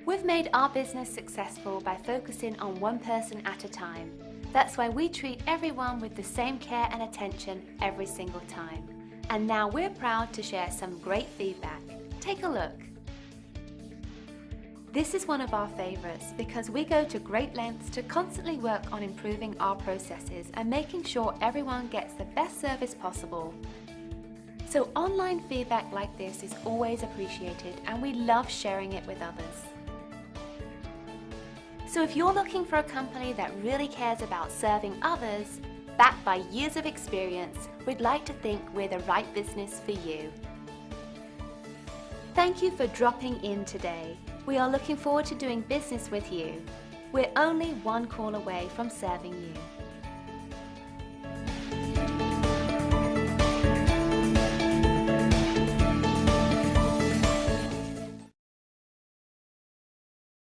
We've made our business successful by focusing on one person at a time. That's why we treat everyone with the same care and attention every single time. And now we're proud to share some great feedback. Take a look. This is one of our favourites because we go to great lengths to constantly work on improving our processes and making sure everyone gets the best service possible. So online feedback like this is always appreciated and we love sharing it with others. So if you're looking for a company that really cares about serving others, backed by years of experience, we'd like to think we're the right business for you. Thank you for dropping in today. We are looking forward to doing business with you. We're only one call away from serving you.